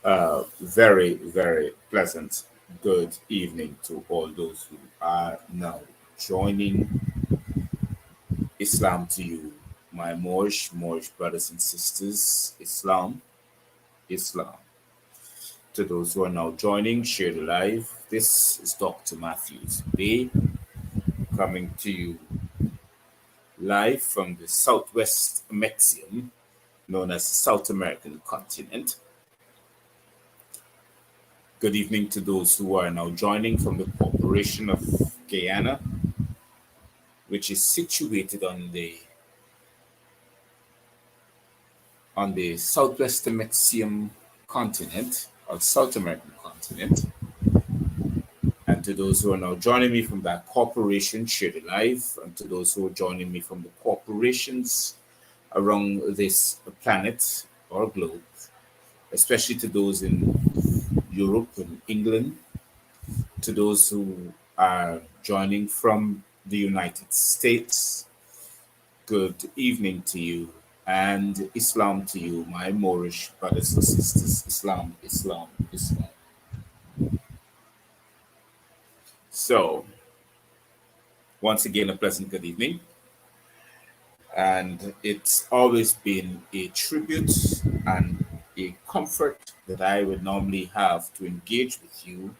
Very, very pleasant good evening to all those who are now joining. Islam to you, my Moorish brothers and sisters. Islam. To those who are now joining, share the live. This is Dr. Matthews-Bey coming to you live from the Southwest Mexium, known as the South American continent. Good evening to those who are now joining from the Corporation of Guyana, which is situated on the Southwest Mexium continent, or South American continent. And to those who are now joining me from that corporation, share the live, and to those who are joining me from the corporations around this planet or globe, especially to those in Europe and England, to those who are joining from the United States, good evening to you, and Islam to you, my Moorish brothers and sisters. Islam. So, once again, a pleasant good evening. And it's always been a tribute and a comfort that I would normally have to engage with you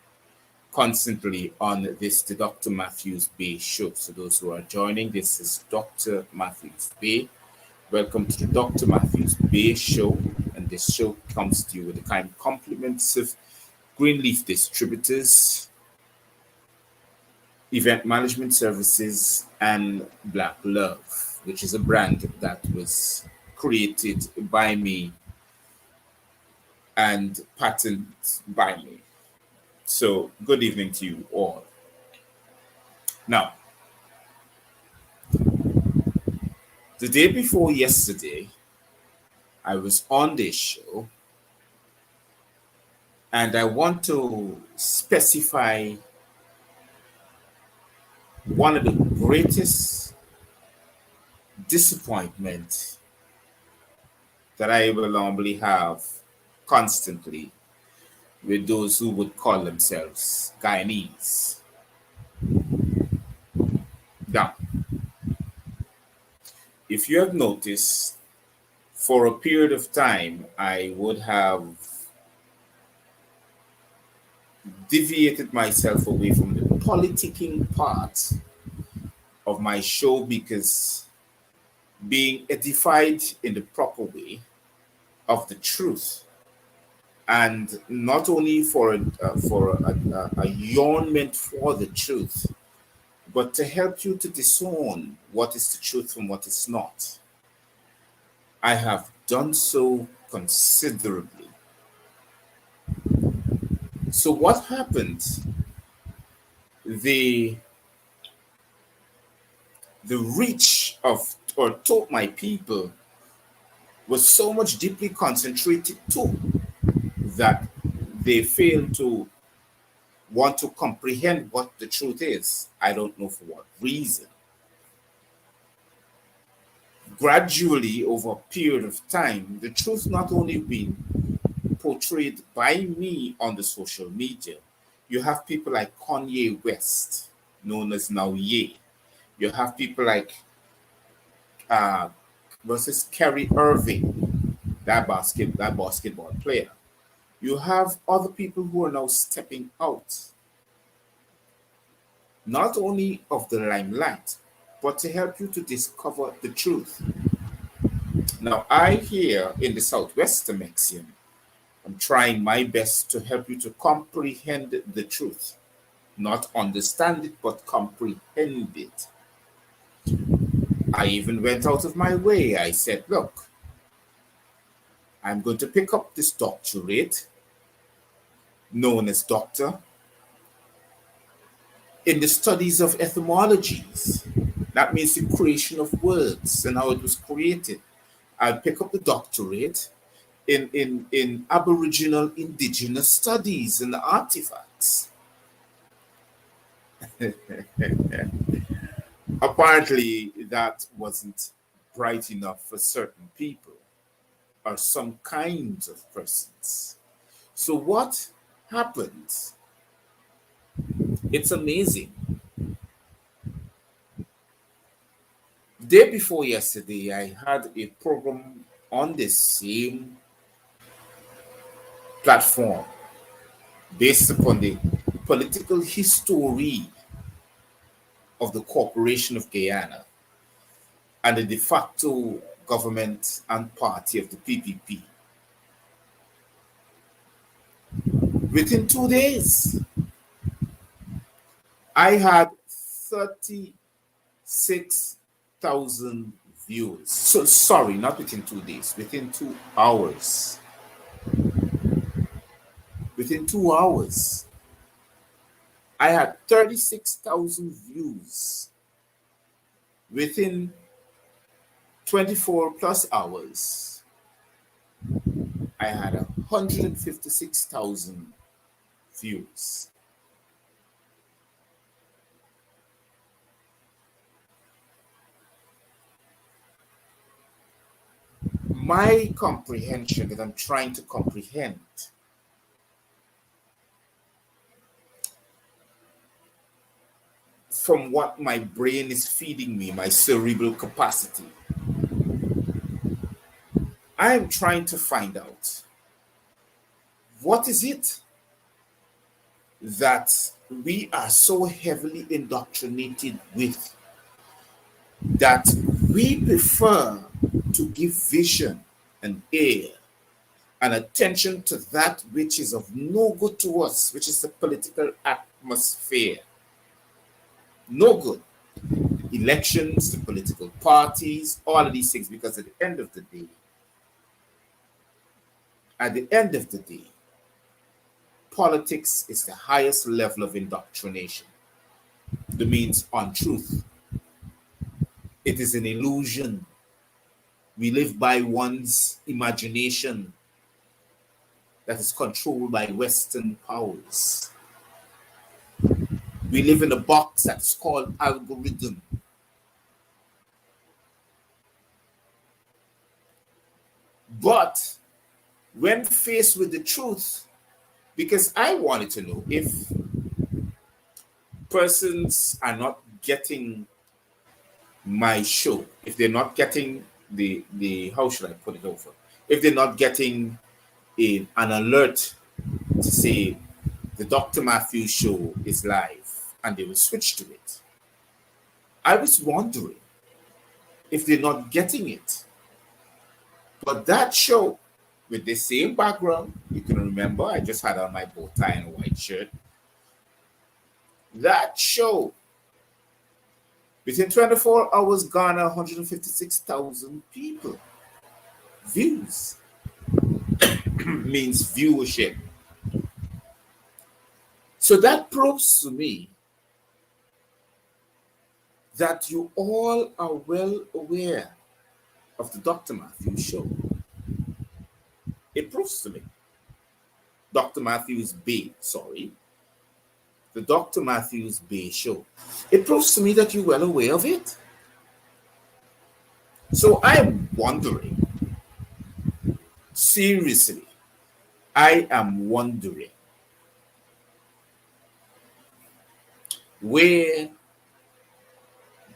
constantly on this, the Dr. Matthews-Bey show. So those who are joining, this is Dr. Matthews-Bey. Welcome to the Dr. Matthews-Bey show. And this show comes to you with the kind compliments of Greenleaf Distributors, Event Management Services, and Black Love, which is a brand that was created by me and patented by me. So, good evening to you all. Now, the day before yesterday, I was on this show, and I want to specify one of the greatest disappointments that I will normally have constantly with those who would call themselves Guyanese. Now, if you have noticed, for a period of time, I would have deviated myself away from the politicking part of my show, because being edified in the proper way of the truth, and not only for a yearnment for the truth, but to help you to discern what is the truth from what is not. I have done so considerably. So what happened? The reach of or taught my people was so much deeply concentrated too, that they fail to want to comprehend what the truth is. I don't know for what reason. Gradually, over a period of time, the truth not only been portrayed by me on the social media. You have people like Kanye West, known as now Ye. You have people like versus Kerry Irving, that basketball player. You have other people who are now stepping out, not only of the limelight, but to help you to discover the truth. Now, I here in the Southwest Mexium, I'm trying my best to help you to comprehend the truth, not understand it, but comprehend it. I even went out of my way. I said, look, I'm going to pick up this doctorate, known as doctor, in the studies of etymologies. That means the creation of words and how it was created. I'll pick up the doctorate in Aboriginal indigenous studies and artifacts. Apparently, that wasn't bright enough for certain people or some kinds of persons. So what happens? It's amazing. Day before yesterday, I had a program on the same platform based upon the political history of the Corporation of Guyana and the de facto government and party of the PPP. Within 2 days, I had 36,000 views. So sorry, not within 2 days, within 2 hours. Within 2 hours, I had 36,000 views. Within 24 plus hours, I had 156,000 views. My comprehension that I'm trying to comprehend from what my brain is feeding me, my cerebral capacity, I am trying to find out what is it that we are so heavily indoctrinated with that we prefer to give vision and ear and attention to that which is of no good to us, which is the political atmosphere. No good. Elections, the political parties, all of these things, because at the end of the day, politics is the highest level of indoctrination. That means untruth. It is an illusion. We live by one's imagination that is controlled by Western powers. We live in a box that's called algorithm. But when faced with the truth, because I wanted to know if persons are not getting my show, if they're not getting the how should I put it over? If they're not getting an alert to say the Dr. Matthews show is live and they will switch to it. I was wondering if they're not getting it. But that show with the same background, you can remember I just had on my bow tie and a white shirt. That show within 24 hours garnered 156,000 people. Views means viewership. So that proves to me that you all are well aware of the Dr. Matthews show. It proves to me. Dr. Matthews-Bey, sorry. The Dr. Matthews-Bey show. It proves to me that you're well aware of it. So I'm wondering, seriously, I am wondering, where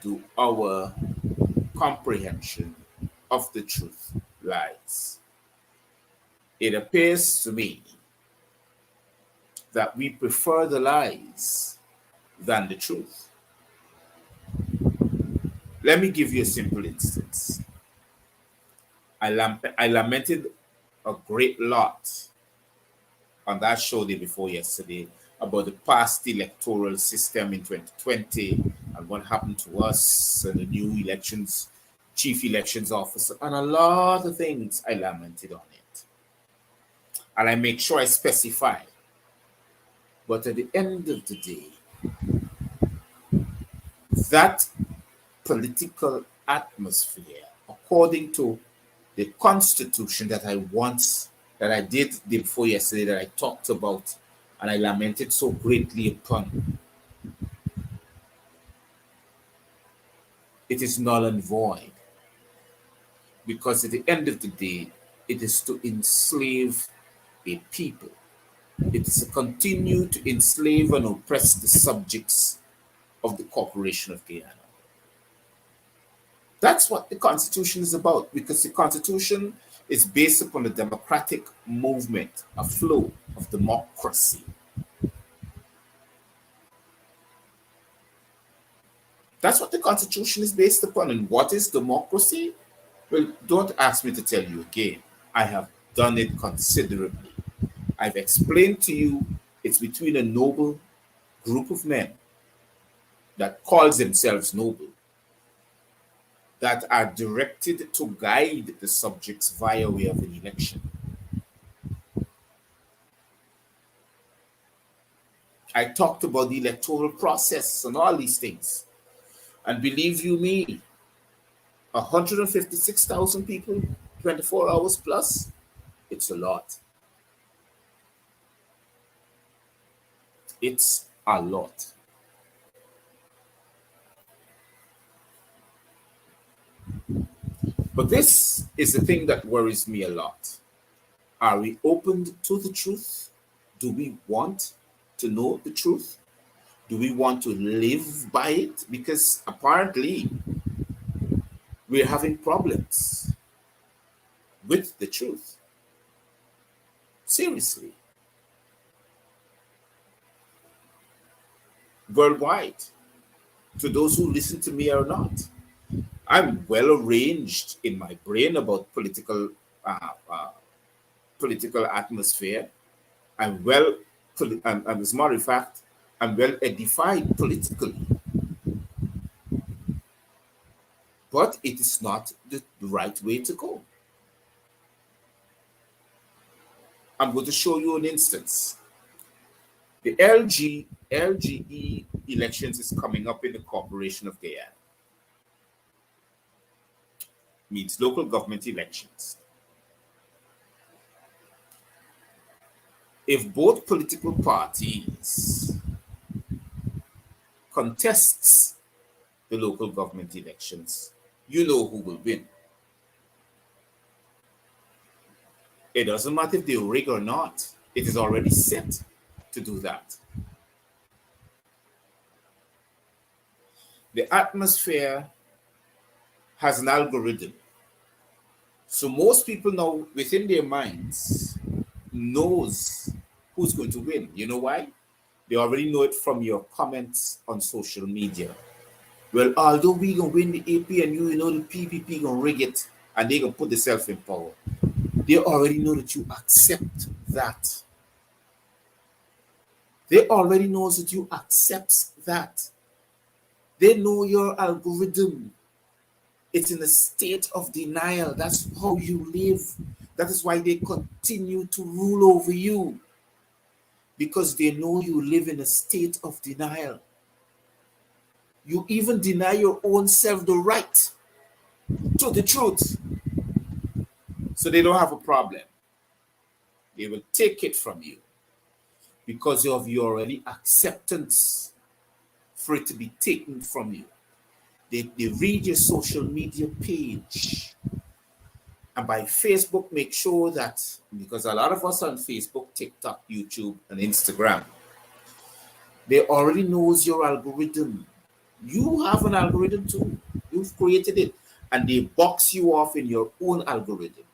do our comprehension of the truth lies? It appears to me that we prefer the lies than the truth. Let me give you a simple instance. I lamented a great lot on that show day before yesterday about the past electoral system in 2020 and what happened to us and the new elections, chief elections officer, and a lot of things I lamented on it. And I make sure I specify. But at the end of the day, that political atmosphere, according to the constitution that I did before yesterday, that I talked about and I lamented so greatly upon, it is null and void. Because at the end of the day, it is to enslave a people. It is to continue to enslave and oppress the subjects of the Corporation of Guyana. That's what the Constitution is about, because the Constitution is based upon a democratic movement, a flow of democracy. That's what the Constitution is based upon. And what is democracy? Well, don't ask me to tell you again. I have done it considerably. I've explained to you it's between a noble group of men that calls themselves noble, that are directed to guide the subjects via way of an election. I talked about the electoral process and all these things. And believe you me, 156,000 people, 24 hours plus, it's a lot. It's a lot. But this is the thing that worries me a lot. Are we open to the truth? Do we want to know the truth? Do we want to live by it? Because apparently we're having problems with the truth. Seriously. Worldwide, to those who listen to me or not, I'm well arranged in my brain about political atmosphere. I'm well, and as a matter of fact, I'm well edified politically. But it is not the right way to go. I'm going to show you an instance. The LGE elections is coming up in the Corporation of Guyana. Means local government elections. If both political parties contests the local government elections, you know who will win. It doesn't matter if they rig or not. It is already set to do that. The atmosphere has an algorithm. So most people now within their minds knows who's going to win. You know why? They already know it from your comments on social media. Well, although we gonna win the APNU, you know the PPP gonna rig it and they gonna put themselves in power. They already know that you accept that. They already know that you accept that. They know your algorithm. It's in a state of denial. That's how you live. That is why they continue to rule over you. Because they know you live in a state of denial. You even deny your own self the right to the truth. So they don't have a problem. They will take it from you because of your already acceptance for it to be taken from you. They read your social media page. And by Facebook, make sure that, because a lot of us on Facebook, TikTok, YouTube, and Instagram, they already knows your algorithm. You have an algorithm too. You've created it. And they box you off in your own algorithm.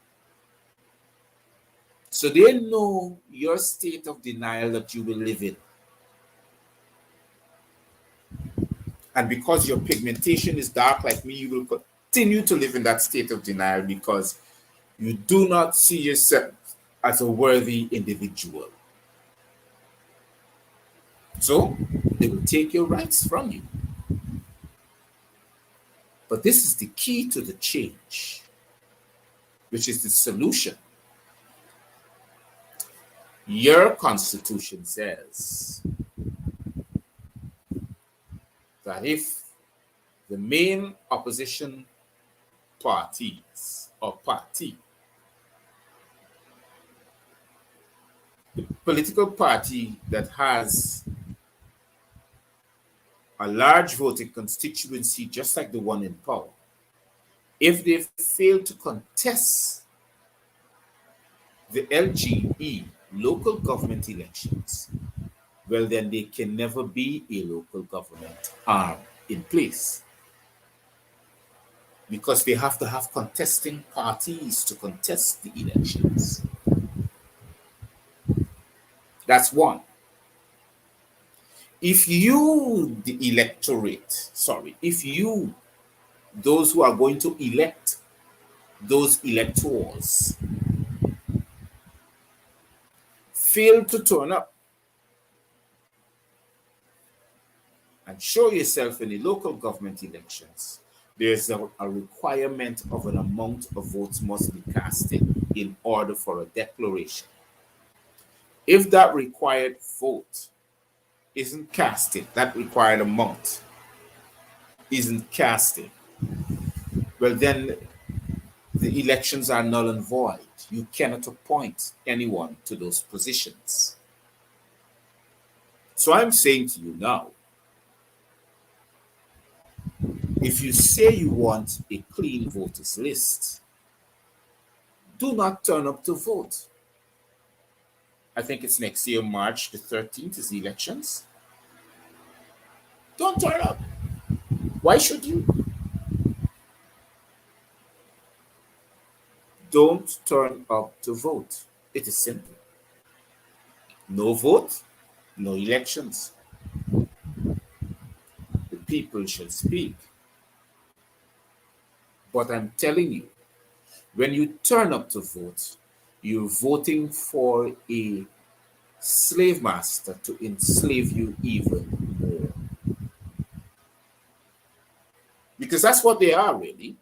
So they know your state of denial that you will live in. And because your pigmentation is dark like me, you will continue to live in that state of denial because you do not see yourself as a worthy individual. So they will take your rights from you. But this is the key to the change, which is the solution. Your constitution says that if the main opposition parties or party, the political party that has a large voting constituency, just like the one in power, if they fail to contest the LGE local government elections, well, then there can never be a local government arm in place because they have to have contesting parties to contest the elections. That's one. If you, the electorate, sorry, if you, those who are going to elect those electors, fail to turn up and show yourself in the local government elections, there's a requirement of an amount of votes must be casted in order for a declaration. If that required vote isn't casted, that required amount isn't casted, well, then the elections are null and void. You cannot appoint anyone to those positions. So I'm saying to you now, if you say you want a clean voters list, do not turn up to vote. I think it's next year, March the 13th is the elections. Don't turn up. Why should you? Don't turn up to vote. It is simple. No vote, no elections. The people shall speak. But I'm telling you, when you turn up to vote, you're voting for a slave master to enslave you even more. Because that's what they are, really.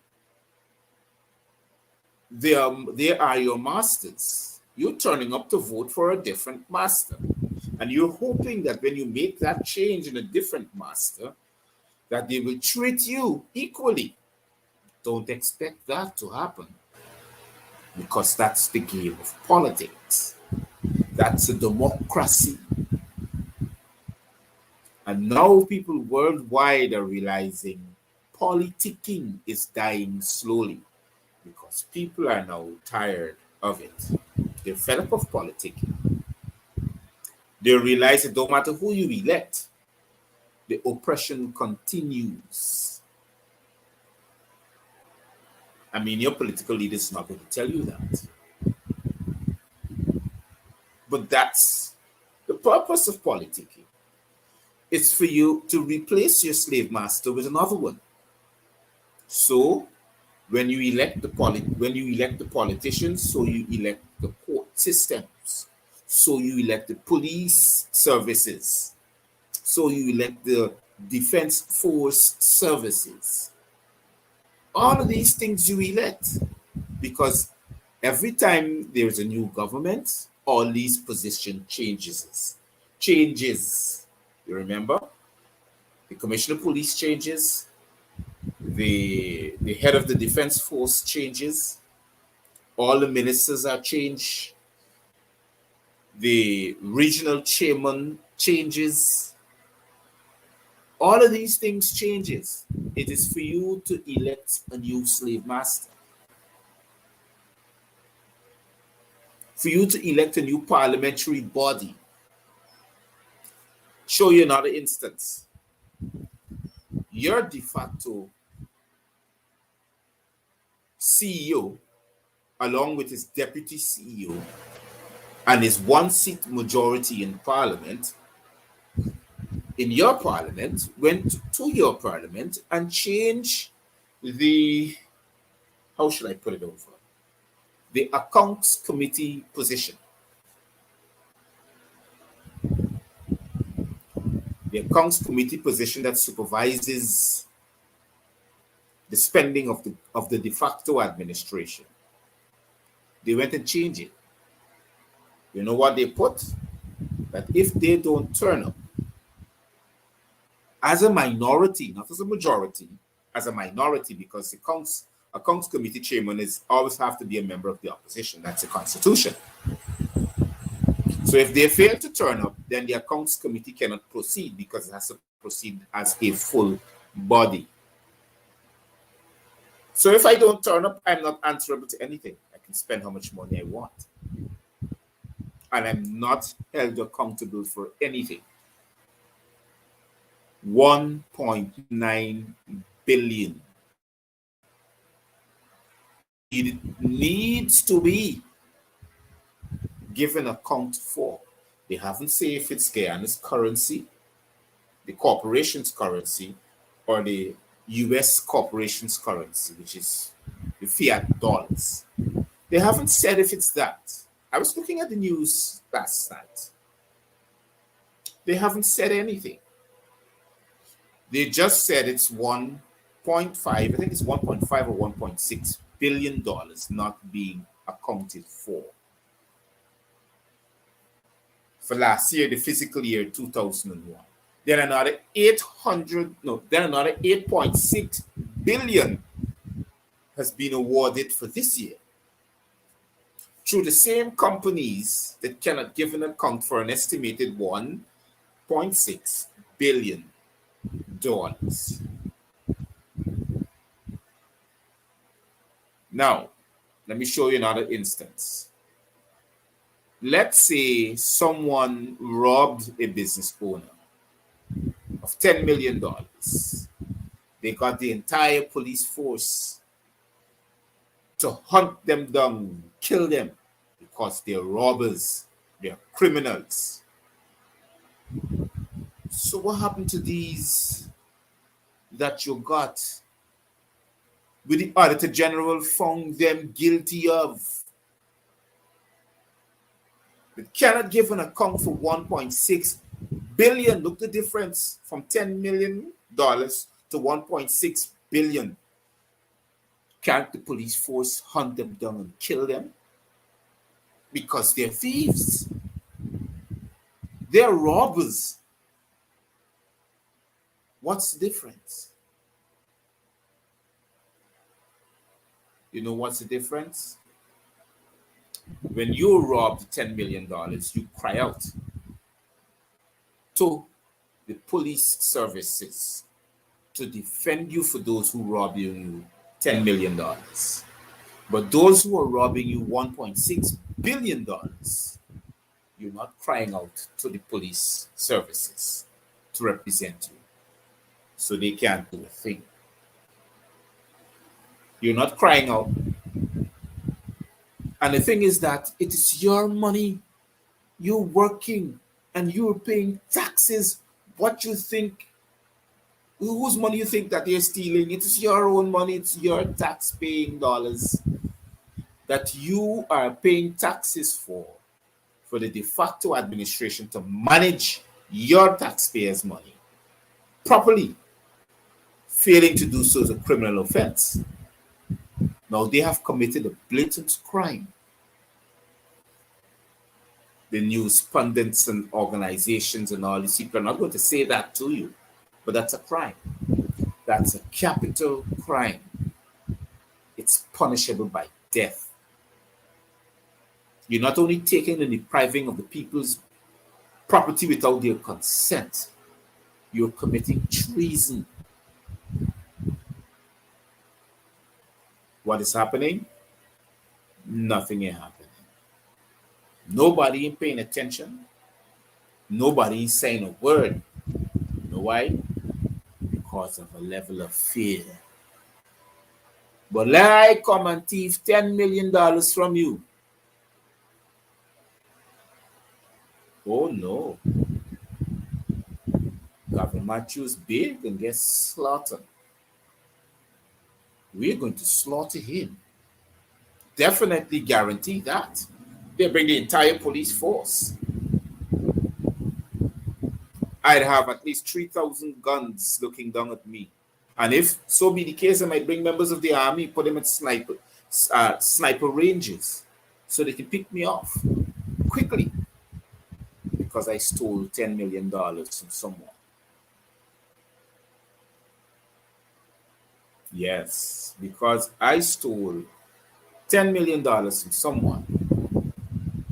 They are your masters. You're turning up to vote for a different master. And you're hoping that when you make that change in a different master, that they will treat you equally. Don't expect that to happen. Because that's the game of politics. That's a democracy. And now people worldwide are realizing politicking is dying slowly because people are now tired of it. They're fed up of politicking. They realize it don't matter who you elect, the oppression continues. I mean, your political leader is not going to tell you that. But that's the purpose of politicking. It's for you to replace your slave master with another one. So when you elect the politicians, so you elect the court systems, so you elect the police services, so you elect the defense force services. All of these things you elect because every time there's a new government, all these position changes. You remember? The commissioner of police changes, the head of the defense force changes, all the ministers are changed, the regional chairman changes. All of these things changes. It is for you to elect a new slave master. For you to elect a new parliamentary body. Show you another instance. Your de facto CEO, along with his deputy CEO, and his one-seat majority in parliament, in your parliament, went to your parliament and changed the, how should I put it over? The accounts committee position. The accounts committee position that supervises the spending of the de facto administration. They went and changed it. You know what they put? That if they don't turn up as a minority, not as a majority, as a minority, because the accounts committee chairman is always have to be a member of the opposition. That's the constitution. So if they fail to turn up, then the accounts committee cannot proceed because it has to proceed as a full body. So if I don't turn up, I'm not answerable to anything. I can spend how much money I want. and I'm not held accountable for anything. 1.9 billion. It needs to be given account for. They haven't said if it's Guyana's currency, the corporation's currency, or the US corporation's currency, which is the fiat dollars. They haven't said if it's that. I was looking at the news last night. They haven't said anything. They just said it's 1.5, I think it's 1.5 or 1.6 billion dollars not being accounted for last year, the fiscal year 2001. Then another 8.6 billion has been awarded for this year through the same companies that cannot give an account for an estimated 1.6 billion dollars. Now, let me show you another instance. Let's say someone robbed a business owner of $10 million. They got the entire police force to hunt them down, kill them, because they're robbers, they're criminals. So what happened to these that you got with the Auditor General found them guilty of? They cannot give an account for 1.6 billion. Look the difference from $10 million to 1.6 billion. Can't the police force hunt them down and kill them? Because they're thieves. They're robbers. What's the difference? You know what's the difference? When you robbed $10 million, you cry out to the police services to defend you for those who robbed you $10 million. But those who are robbing you $1.6 billion, you're not crying out to the police services to represent you. So they can't do a thing. You're not crying out. And the thing is that it is your money. You're working and you're paying taxes. What you think, whose money you think that they're stealing? It is your own money. It's your tax-paying dollars that you are paying taxes for the de facto administration to manage your taxpayers' money properly. Failing to do so is a criminal offense. Now they have committed a blatant crime. The news pundits and organizations and all these people are not going to say that to you, but that's a crime. That's a capital crime. It's punishable by death. You're not only taking and depriving of the people's property without their consent, you're committing treason. What is happening? Nothing is happening. Nobody is paying attention. Nobody is saying a word. You know why? Because of a level of fear. But let I come and thief $10 million from you. Oh no. Governor Matthews-Bey can get slaughtered. We're going to slaughter him. Definitely guarantee that. They bring the entire police force. I'd have at least 3,000 guns looking down at me. And if so be the case, I might bring members of the army, put them at sniper ranges so they can pick me off quickly because I stole $10 million from someone. Yes, because I stole $10 million from someone,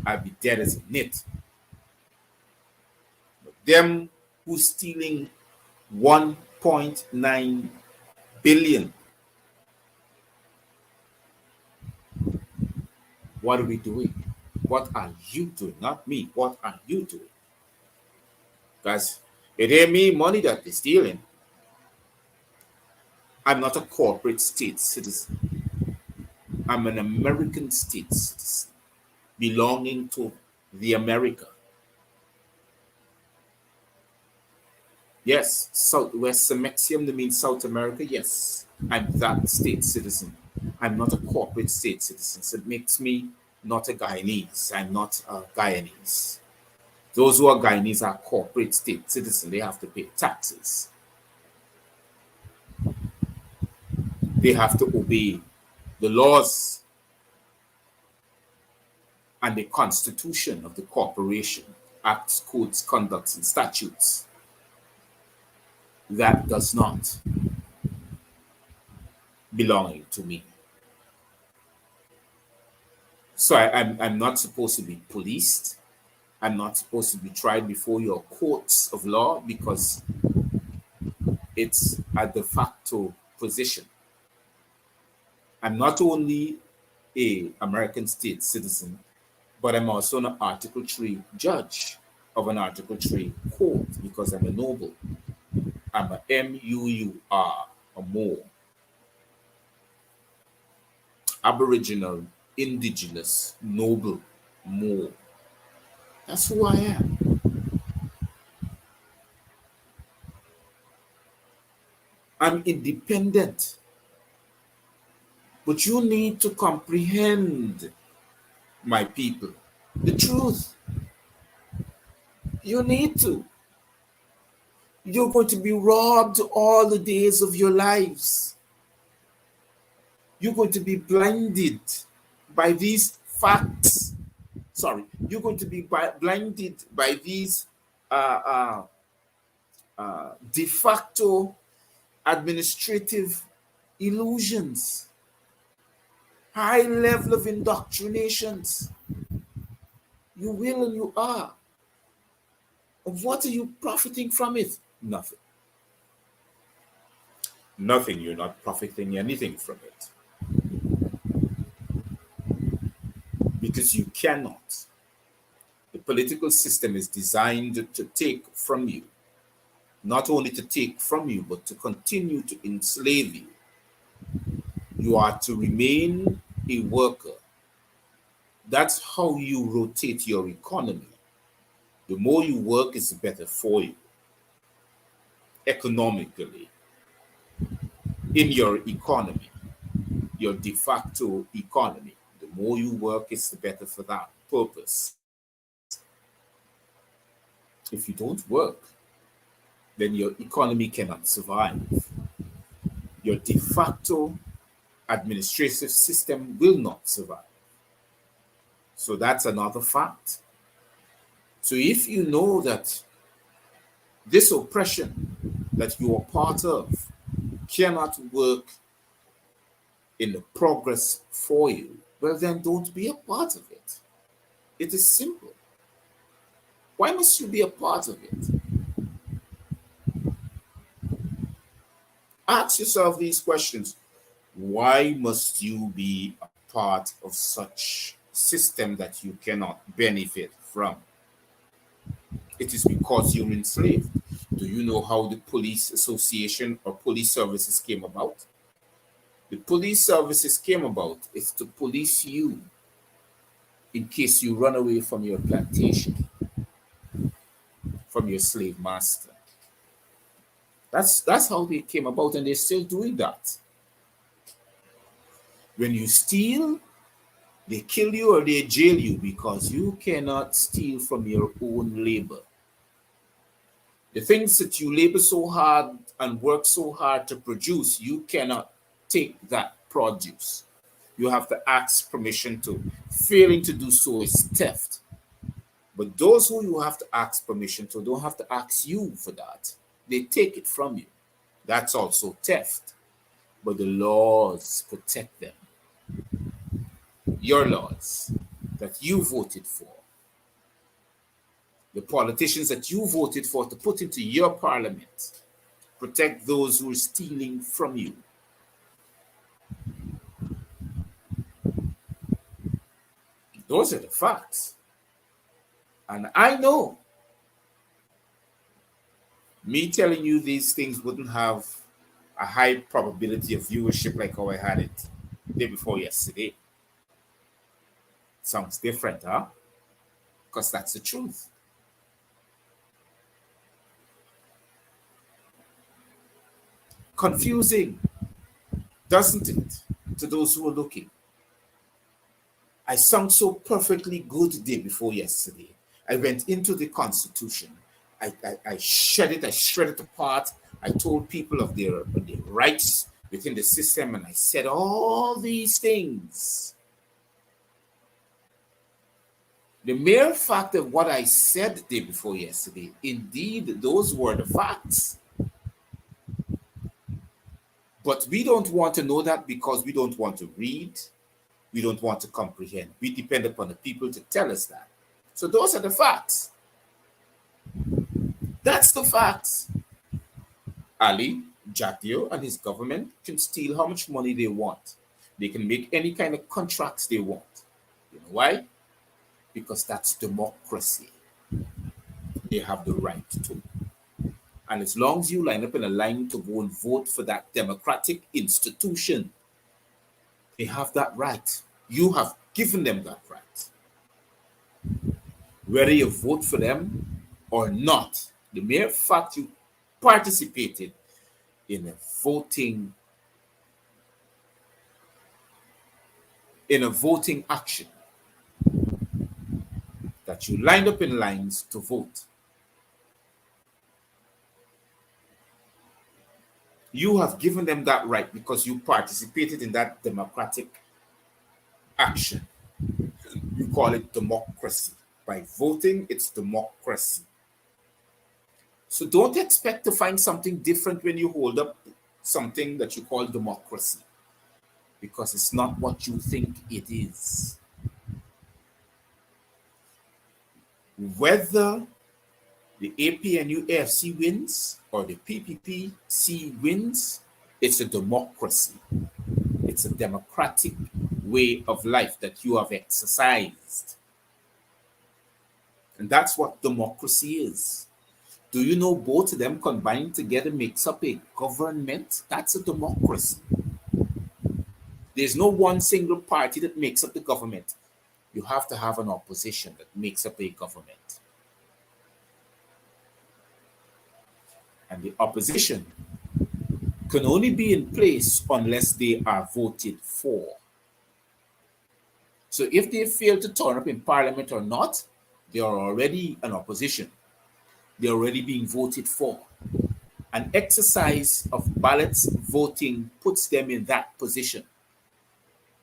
I'd be dead as a nit. But them who's stealing 1.9 billion, what are we doing? what are you doing? Not me. What are you doing? Because it ain't me money that they're stealing. I'm not a corporate state citizen. I'm an American state citizen belonging to the America. Yes, Southwest Mexium, that means South America. Yes, I'm that state citizen. I'm not a corporate state citizen. So it makes me not a Guyanese. I'm not a Guyanese. Those who are Guyanese are corporate state citizens. They have to pay taxes. They have to obey the laws and the constitution of the corporation, acts, codes, conducts, and statutes. That does not belong to me. So I'm not supposed to be policed. I'm not supposed to be tried before your courts of law because it's a de facto position. I'm not only a American state citizen, but I'm also an Article 3 judge of an Article 3 court because I'm a noble. I'm a MUUR, a Moor. Aboriginal, indigenous, noble, Moor. That's who I am. I'm independent. But you need to comprehend, my people, the truth. You need to. You're going to be robbed all the days of your lives. You're going to be blinded by these facts. Sorry, you're going to be blinded by these de facto administrative illusions, high level of indoctrinations. You will and you are. And what are you profiting from it? Nothing. Nothing. You're not profiting anything from it. Because you cannot. The political system is designed to take from you. Not only to take from you, but to continue to enslave you. You are to remain a worker. That's how you rotate your economy. The more you work, it's better for you. Economically, in your economy, your de facto economy. The more you work, it's the better for that purpose. If you don't work, then your economy cannot survive. Your de facto administrative system will not survive. So that's another fact. So if you know that this oppression that you are part of cannot work in the progress for you, well, then don't be a part of it. It is simple. Why must you be a part of it? Ask yourself these questions. Why must you be a part of such system that you cannot benefit from? It is because you're enslaved. Do you know how the police association or police services came about? The police services came about is to police you in case you run away from your plantation, from your slave master. That's how they came about, and they're still doing that. When you steal, they kill you or they jail you because you cannot steal from your own labor. The things that you labor so hard and work so hard to produce, you cannot take that produce. You have to ask permission to. Failing to do so is theft. But those who you have to ask permission to don't have to ask you for that. They take it from you. That's also theft. But the laws protect them. Your laws that you voted for. The politicians that you voted for to put into your parliament protect those who are stealing from you. Those are the facts. And I know me telling you these things wouldn't have a high probability of viewership like how I had it the day before yesterday. Sounds different, huh? Because that's the truth. Confusing, doesn't it, to those who are looking? I sung so perfectly good the day before yesterday. I went into the Constitution. I shredded it apart. I told people of their rights within the system, and I said all these things. The mere fact of what I said the day before yesterday, indeed, those were the facts. But we don't want to know that because we don't want to read. We don't want to comprehend. We depend upon the people to tell us that. So those are the facts. That's the facts. Ali, Jatio, and his government can steal how much money they want. They can make any kind of contracts they want. You know why? Because that's democracy. They have the right to. And as long as you line up in a line to go and vote for that democratic institution, they have that right. You have given them that right. Whether you vote for them or not, the mere fact you participated in a voting action, that you lined up in lines to vote, you have given them that right because you participated in that democratic action. You call it democracy. By voting, it's democracy. So don't expect to find something different when you hold up something that you call democracy, because it's not what you think it is. Whether the APNU-AFC wins or the PPPC wins, it's a democracy. It's a democratic way of life that you have exercised. And that's what democracy is. Do you know both of them combined together makes up a government? That's a democracy. There's no one single party that makes up the government. You have to have an opposition that makes up a government. And the opposition can only be in place unless they are voted for. So if they fail to turn up in parliament or not, they are already an opposition. They're already being voted for. An exercise of ballots voting puts them in that position.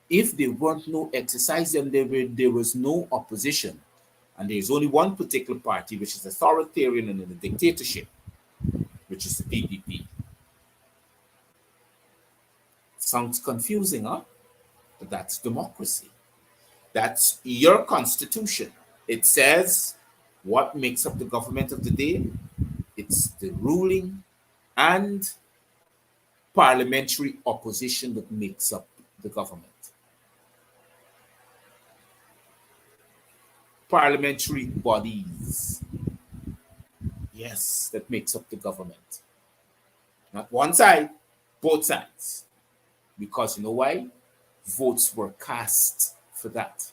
If there weren't no exercise, then there was no opposition. And there's only one particular party, which is authoritarian and in a dictatorship, which is the PPP. Sounds confusing, huh? But that's democracy. That's your constitution. It says what makes up the government of the day. It's the ruling and parliamentary opposition that makes up the government. Parliamentary bodies, yes, that makes up the government. Not one side, both sides. Because you know why? Votes were cast for that.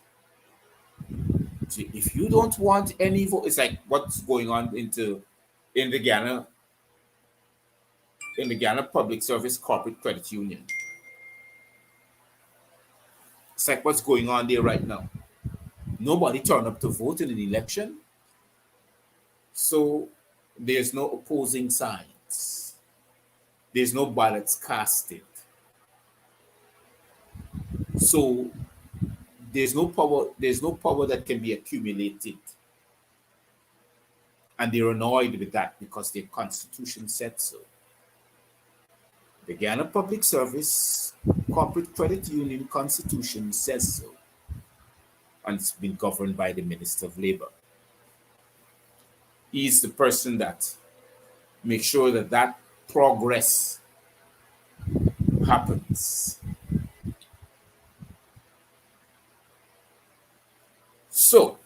So if you don't want any vote, it's like what's going on in the Ghana Public Service Corporate Credit Union. It's like what's going on there right now. Nobody turned up to vote in an election, so there's no opposing sides. There's no ballots casted. So there's no power that can be accumulated. And they're annoyed with that because their constitution said so. The Ghana Public Service Corporate Credit Union Constitution says so. And it's been governed by the Minister of Labor. He's the person that makes sure that that progress happens. So,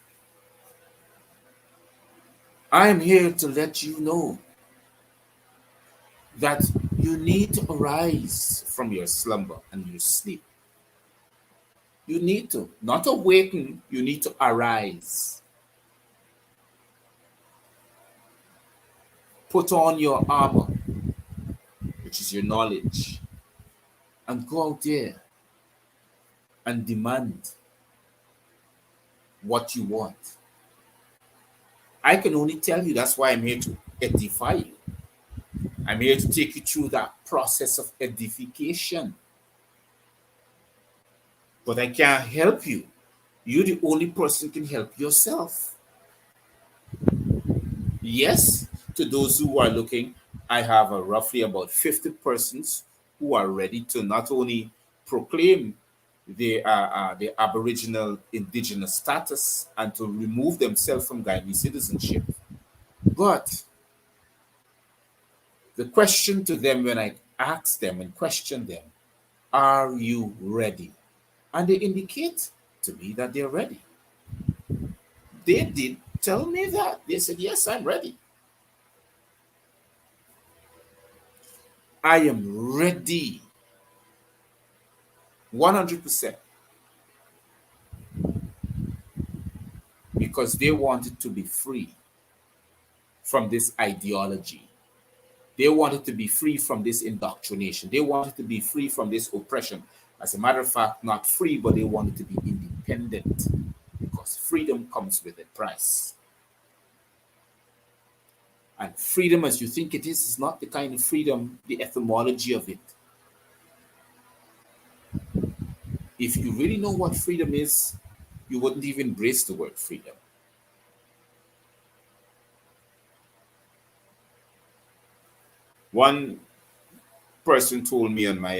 I'm here to let you know that you need to arise from your slumber and your sleep. You need to, not awaken, you need to arise. Put on your armor, which is your knowledge, and go out there and demand what you want. I can only tell you that's why I'm here to edify you. I'm here to take you through that process of edification. But I can't help you. You're the only person who can help yourself. Yes, to those who are looking, I have roughly about 50 persons who are ready to not only proclaim the Aboriginal indigenous status and to remove themselves from Guyanese citizenship. But the question to them when I ask them and question them, are you ready? And they indicate to me that they're ready. They did tell me that. They said, yes, I'm ready. I am ready 100% because they wanted to be free from this ideology. They wanted to be free from this indoctrination. They wanted to be free from this oppression. As a matter of fact, not free, but they wanted to be independent because freedom comes with a price. And freedom, as you think it is not the kind of freedom, the etymology of it. If you really know what freedom is, you wouldn't even embrace the word freedom. One person told me on my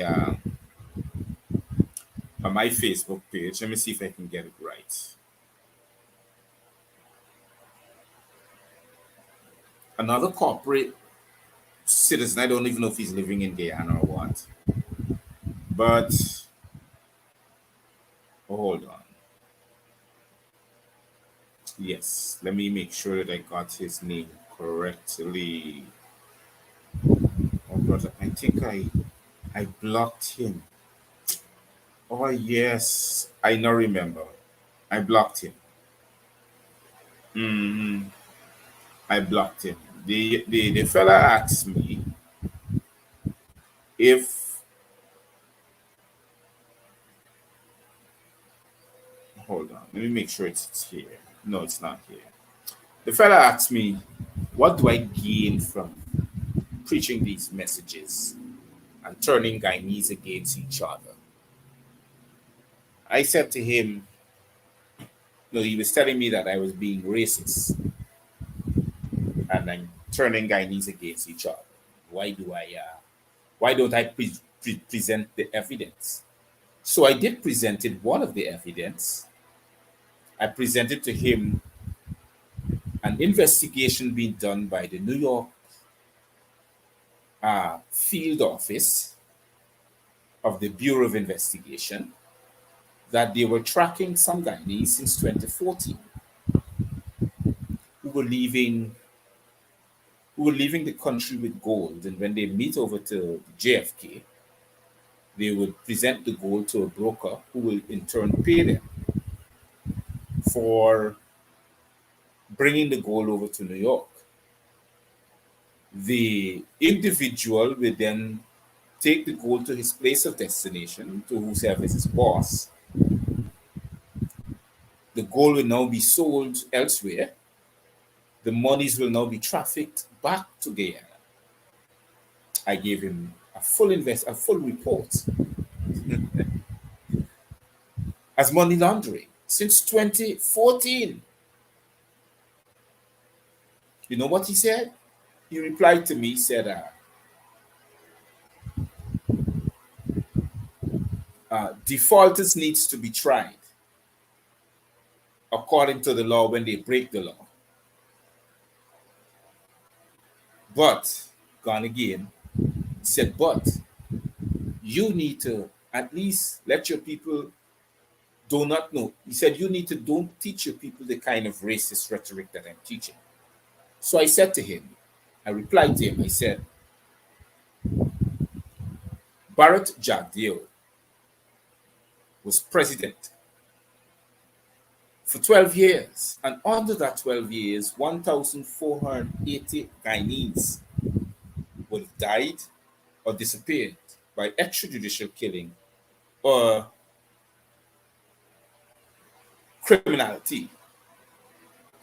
Facebook page, let me see if I can get it right. Another corporate citizen, I don't even know if he's living in Guyana or what, but hold on. Yes, let me make sure that I got his name correctly. Oh, brother, I think I blocked him. Oh, yes, I now remember. I blocked him. Hmm. I blocked him. The fella asked me if, hold on, let me make sure it's here. No, it's not here. The fella asked me, what do I gain from preaching these messages and turning Guyanese against each other? I said to him, no, he was telling me that I was being racist and I'm turning Guyanese against each other. Why don't I present the evidence? So I did presented one of the evidence. I presented to him an investigation being done by the New York field office of the Bureau of Investigation that they were tracking some Guyanese since 2014 who were leaving the country with gold, and when they meet over to JFK, they would present the gold to a broker who will in turn pay them for bringing the gold over to New York. The individual will then take the gold to his place of destination, to whoever is his boss. The gold will now be sold elsewhere. The monies will now be trafficked back to Guyana. I gave him a full report as money laundering since 2014. You know what he said? He replied to me, said, defaulters needs to be tried according to the law when they break the law. But, gone again, said, but you need to at least let your people do not know. He said, you need to don't teach your people the kind of racist rhetoric that I'm teaching. So I said to him, I replied to him, I said, Barrett Jagdeo was president for 12 years. And under that 12 years, 1,480 Guyanese would have died or disappeared by extrajudicial killing or criminality,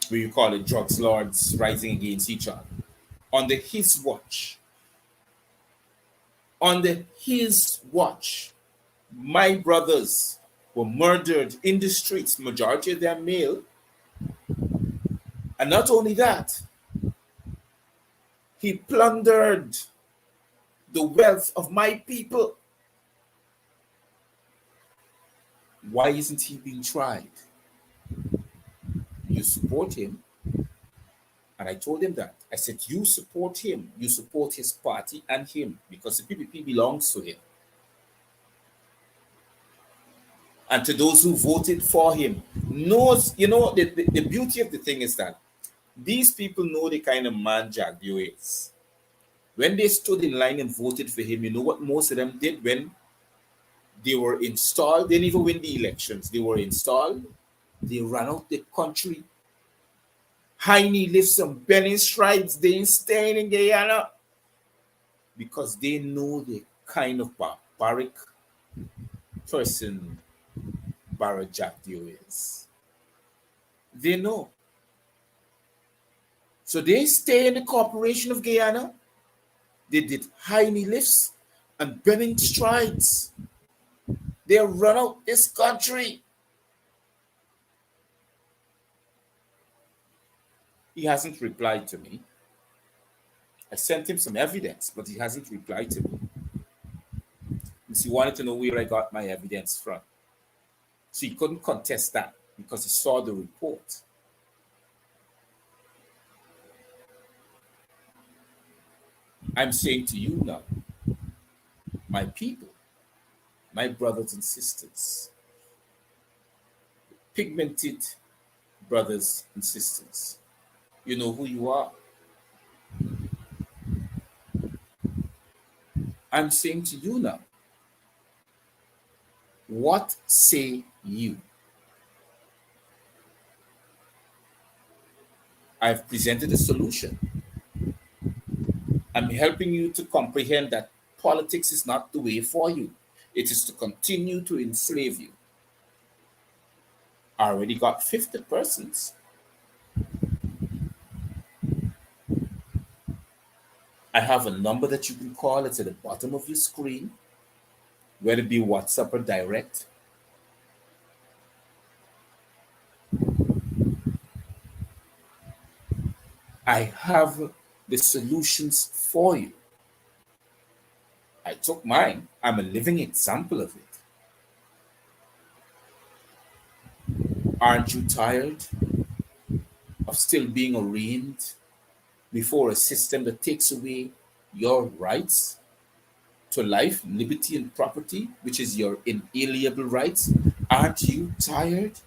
where you call it drugs lords rising against each other. Under his watch, my brothers were murdered in the streets, majority of them male. And not only that, he plundered the wealth of my people. Why isn't he being tried? You support him. And I told him that. I said, you support him. You support his party and him because the PPP belongs to him. And to those who voted for him, knows, the beauty of the thing is that these people know the kind of man Jagdeo is. When they stood in line and voted for him, you know what most of them did when they were installed? They didn't even win the elections. They were installed. They ran out the country. Heine lifts some Benin strides. They ain't staying in Guyana because they know the kind of barbaric person Barrett Jagdeo is. They know. So they stay in the Corporation of Guyana. They did Heine lifts and Benin strides. They run out this country. He hasn't replied to me. I sent him some evidence, but he hasn't replied to me. Because he wanted to know where I got my evidence from. So he couldn't contest that because he saw the report. I'm saying to you now, my people, my brothers and sisters, pigmented brothers and sisters, you know who you are. I'm saying to you now, what say you? I've presented a solution. I'm helping you to comprehend that politics is not the way for you. It is to continue to enslave you. I already got 50 persons. I have a number that you can call. It's at the bottom of your screen, whether it be WhatsApp or direct. I have the solutions for you. I took mine. I'm a living example of it. Aren't you tired of still being arraigned before a system that takes away your rights to life, liberty, and property, which is your inalienable rights? Aren't you tired?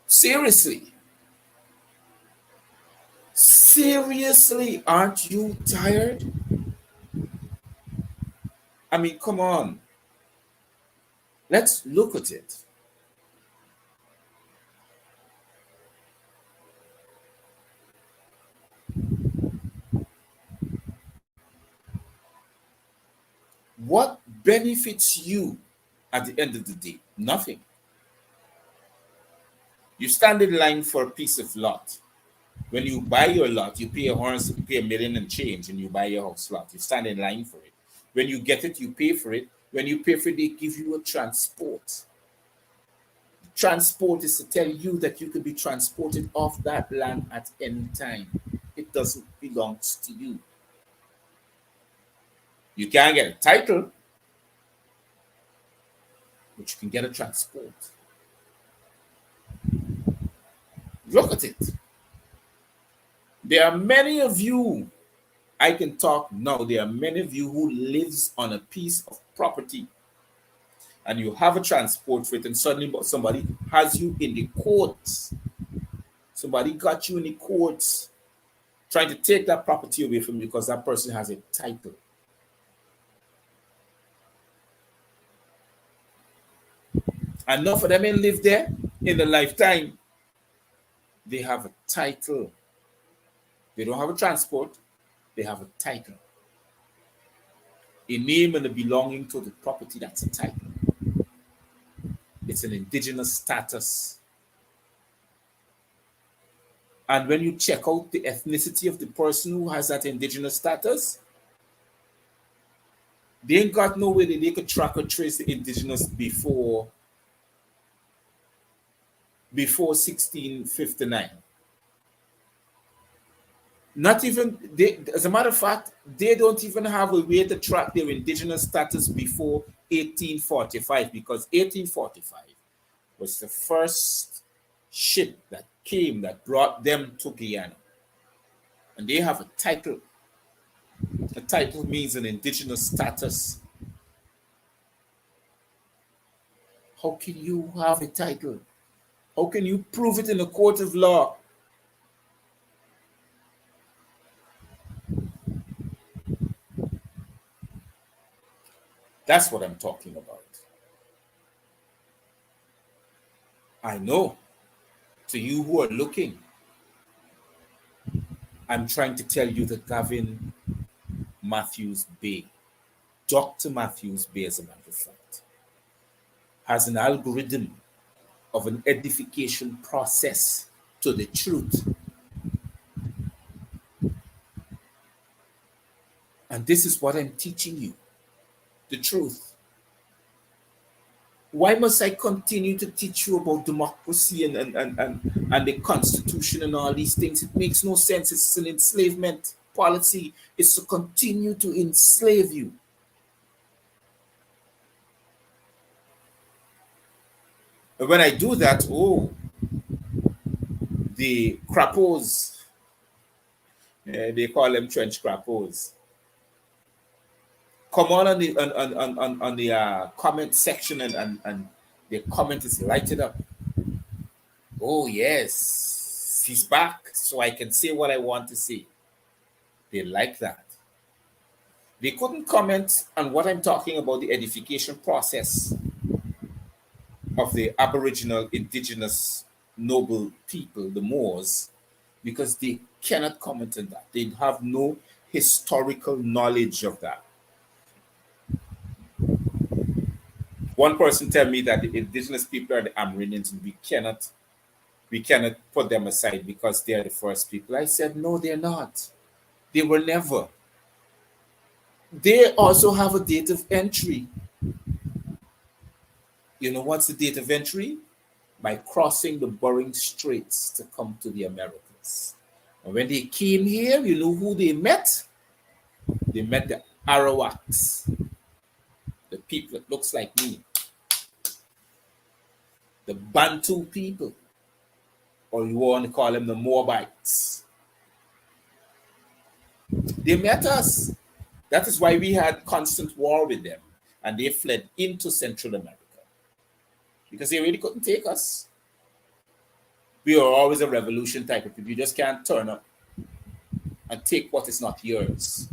Seriously. Seriously, aren't you tired? I mean, come on. Let's look at it. What benefits you at the end of the day? Nothing. You stand in line for a piece of lot. When you buy your lot, you pay $1 million and change, and you buy your house lot. You stand in line for it. When you get it, you pay for it. When you pay for it, they give you a transport. Transport is to tell you that you could be transported off that land at any time. It doesn't belong to you. You can't get a title, but you can get a transport. Look at it. There are many of you I can talk now. There are many of you who lives on a piece of property and you have a transport for it, and suddenly somebody has you in the courts. Somebody got you in the courts trying to take that property away from you because that person has a title. And enough of them ain't live there in the lifetime. They have a title. They don't have a transport, they have a title. A name and a belonging to the property, that's a title. It's an indigenous status. And when you check out the ethnicity of the person who has that indigenous status, they ain't got no way that they could track or trace the indigenous before 1659. Not even they, as a matter of fact, they don't even have a way to track their indigenous status before 1845, because 1845 was the first ship that came that brought them to Guyana. And they have a title. A title means an indigenous status. How can you have a title? How can you prove it in a court of law? That's what I'm talking about. I know. To you who are looking, I'm trying to tell you that Gavin Matthews-Bey, Dr. Matthews-Bey, as a matter of fact, has an algorithm of an edification process to the truth. And this is what I'm teaching you, the truth. Why must I continue to teach you about democracy and the Constitution and all these things? It makes no sense. It's an enslavement policy. It's to continue to enslave you. And when I do that, the crapos, they call them trench crapos, come on the comment section and the comment is lighted up. Oh yes, he's back, so I can say what I want to say. They like that. They couldn't comment on what I'm talking about, the edification process of the Aboriginal, indigenous, noble people, the Moors, because they cannot comment on that. They have no historical knowledge of that. One person tell me that the indigenous people are the Amerindians, and we cannot put them aside because they are the first people. I said, no, they're not. They were never. They also have a date of entry. You know what's the date of entry? By crossing the Bering Straits to come to the Americas. And when they came here, you know who they met? They met the Arawaks, the people that looks like me, the Bantu people, or you want to call them the Moabites. They met us. That is why we had constant war with them, and they fled into Central America because they really couldn't take us. We are always a revolution type of people. You just can't turn up and take what is not yours.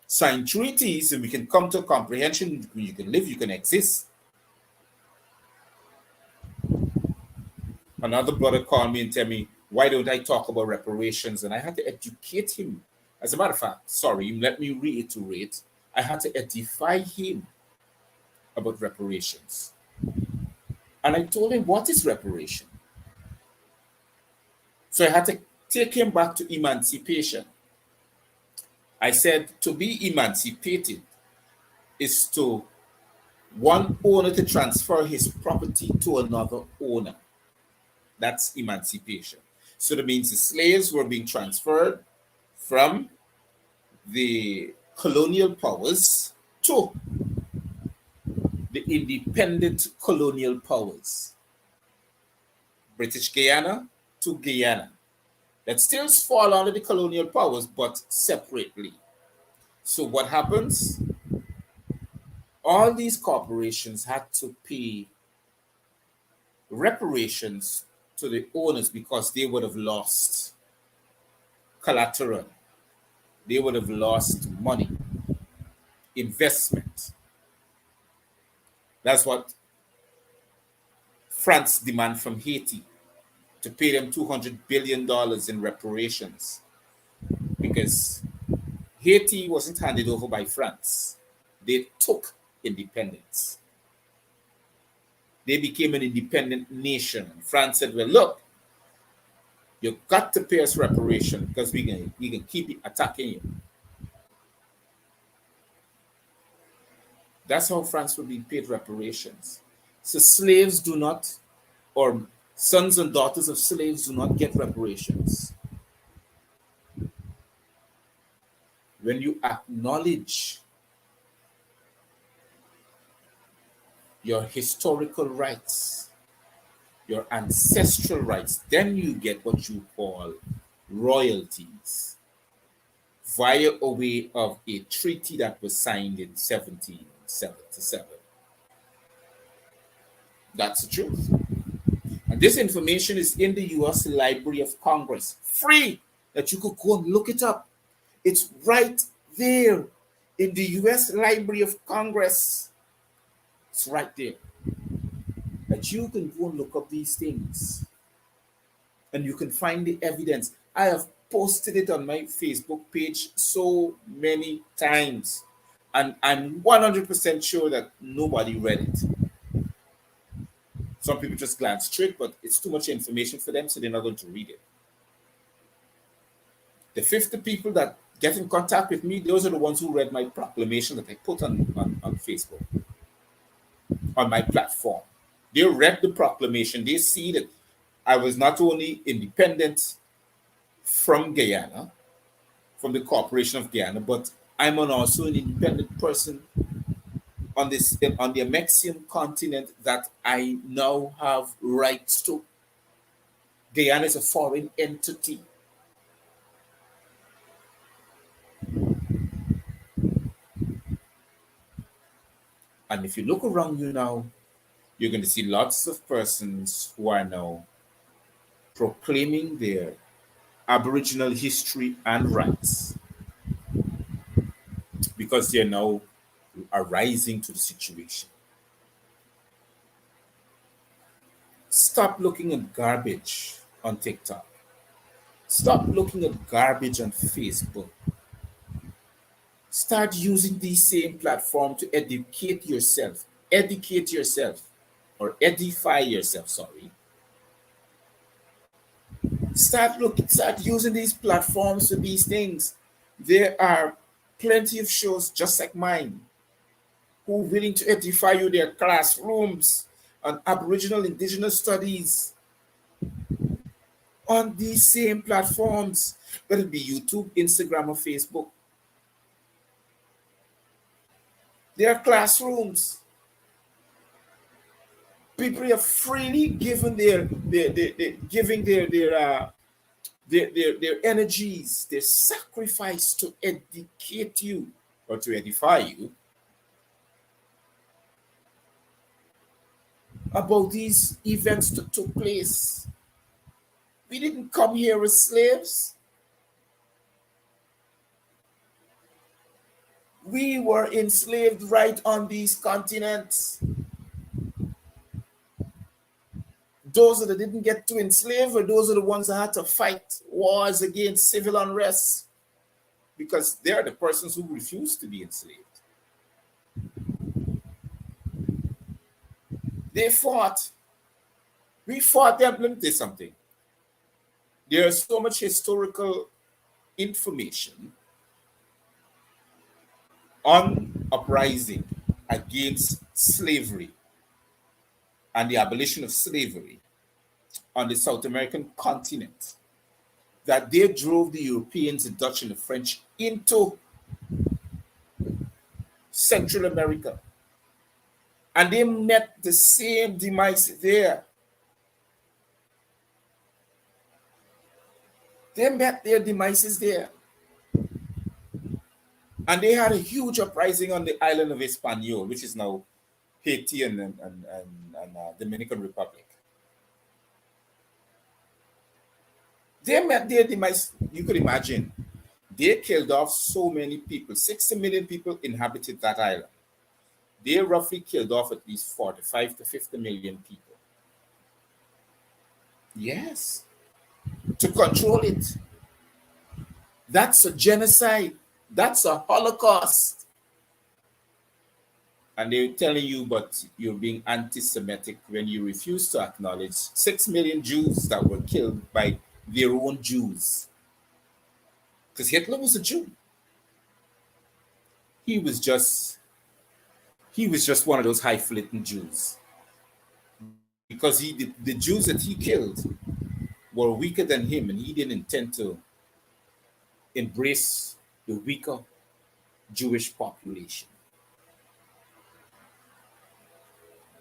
Sign treaties and we can come to a comprehension. You can live, you can exist. Another brother called me and tell me, why don't I talk about reparations? And I had to educate him. As a matter of fact, sorry, let me reiterate. I had to edify him about reparations. And I told him, what is reparation? So I had to take him back to emancipation. I said, to be emancipated is to one owner to transfer his property to another owner. That's emancipation. So that means the slaves were being transferred from the colonial powers to the independent colonial powers. British Guyana to Guyana. that still fall under the colonial powers, but separately. So what happens? All these corporations had to pay reparations to the owners because they would have lost collateral, they would have lost money, investment. That's what France demand from Haiti, to pay them $200 billion in reparations, because Haiti wasn't handed over by France. They took independence. They became an independent nation. France said, well, look, you've got to pay us reparation because we can keep attacking you. That's how France would be paid reparations. So slaves do not, or sons and daughters of slaves do not get reparations. When you acknowledge your historical rights, your ancestral rights, then you get what you call royalties via a way of a treaty that was signed in 1777. That's the truth. And this information is in the US Library of Congress, free, that you could go and look it up. It's right there in the US Library of Congress. It's right there. That you can go and look up these things. And you can find the evidence. I have posted it on my Facebook page so many times. And I'm 100% sure that nobody read it. Some people just glance through it, but it's too much information for them, so they're not going to read it. The 50 people that get in contact with me, those are the ones who read my proclamation that I put on Facebook, on my platform. They read the proclamation. They see that I was not only independent from Guyana, from the Corporation of Guyana, but I'm also an independent person on the Mexican continent that I now have rights to. Guyana is a foreign entity. And if you look around you now, you're going to see lots of persons who are now proclaiming their Aboriginal history and rights because they're now arising to the situation. Stop looking at garbage on TikTok. Stop looking at garbage on Facebook. Start using these same platforms to educate yourself. Educate yourself, or edify yourself, sorry. Start using these platforms for these things. There are plenty of shows just like mine who are willing to edify you, their classrooms on Aboriginal Indigenous studies on these same platforms, whether it be YouTube, Instagram, or Facebook. There are classrooms. People are freely giving their energies, their sacrifice to educate you or to edify you about these events that took place. We didn't come here as slaves. We were enslaved right on these continents. Those that didn't get to enslave, or those are the ones that had to fight wars against civil unrest, because they're the persons who refused to be enslaved. They fought. We fought them. Let me tell you something. There's so much historical information on uprising against slavery and the abolition of slavery on the South American continent, that they drove the Europeans, the Dutch, and the French into Central America. And they met the same demise there. They met their demises there. And they had a huge uprising on the island of Hispaniola, which is now Haiti and Dominican Republic. They met their demise. You could imagine. They killed off so many people. 60 million people inhabited that island. They roughly killed off at least 45 to 50 million people. Yes. To control it. That's a genocide. That's a Holocaust. And they're telling you, but you're being anti-Semitic when you refuse to acknowledge 6 million Jews that were killed by their own Jews. Because Hitler was a Jew. He was just one of those high-flitting Jews. Because the Jews that he killed were weaker than him, and he didn't intend to embrace the weaker Jewish population.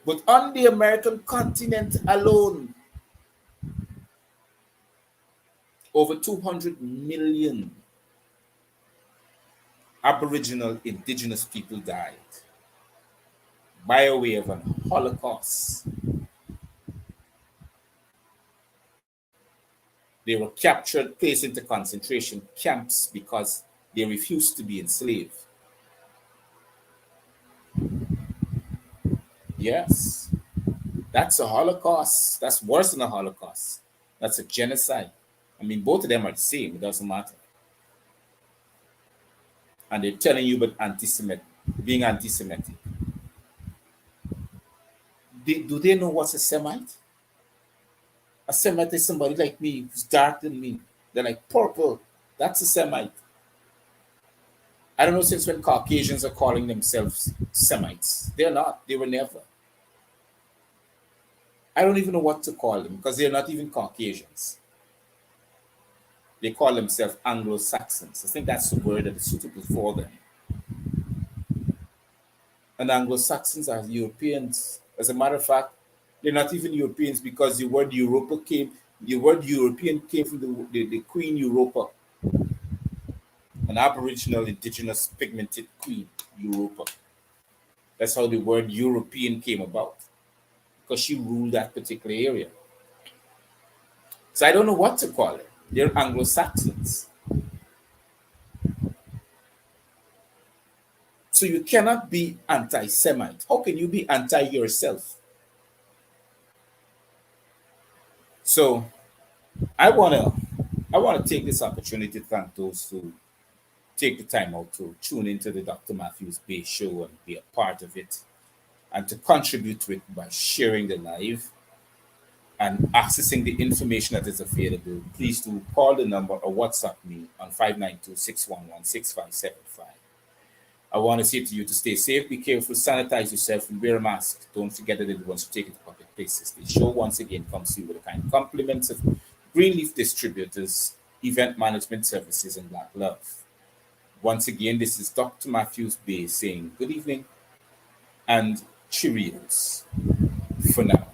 But on the American continent alone, over 200 million Aboriginal indigenous people died by way of an Holocaust. They were captured, placed into concentration camps because they refused to be enslaved. Yes, that's a Holocaust. That's worse than a Holocaust. That's a genocide. I mean, both of them are the same. It doesn't matter. And they're telling you about being anti-Semitic. Do they know what's a Semite? A Semite is somebody like me who's dark than me. They're like purple. That's a Semite. I don't know since when Caucasians are calling themselves Semites. They're not. They were never. I don't even know what to call them because they're not even Caucasians. They call themselves Anglo-Saxons. I think that's the word that is suitable for them. And Anglo-Saxons are Europeans. As a matter of fact, they're not even Europeans because the word European came from the Queen Europa, an Aboriginal indigenous pigmented queen, Europa. That's how the word European came about, because she ruled that particular area. So I don't know what to call it. They're Anglo-Saxons. So you cannot be anti-Semite. How can you be anti-yourself? So I wanna take this opportunity to thank those who take the time out to tune into the Dr. Matthews-Bey show and be a part of it, and to contribute to it by sharing the live and accessing the information that is available. Please do call the number or WhatsApp me on 592-611-6575. I want to say to you to stay safe, be careful, sanitize yourself, and wear a mask. Don't forget that it once you take it to public places. The show once again comes to you with the kind compliments of Greenleaf Distributors, Event Management Services, and Black Love. Once again, this is Dr. Matthews-Bey saying good evening and Cheerios for now.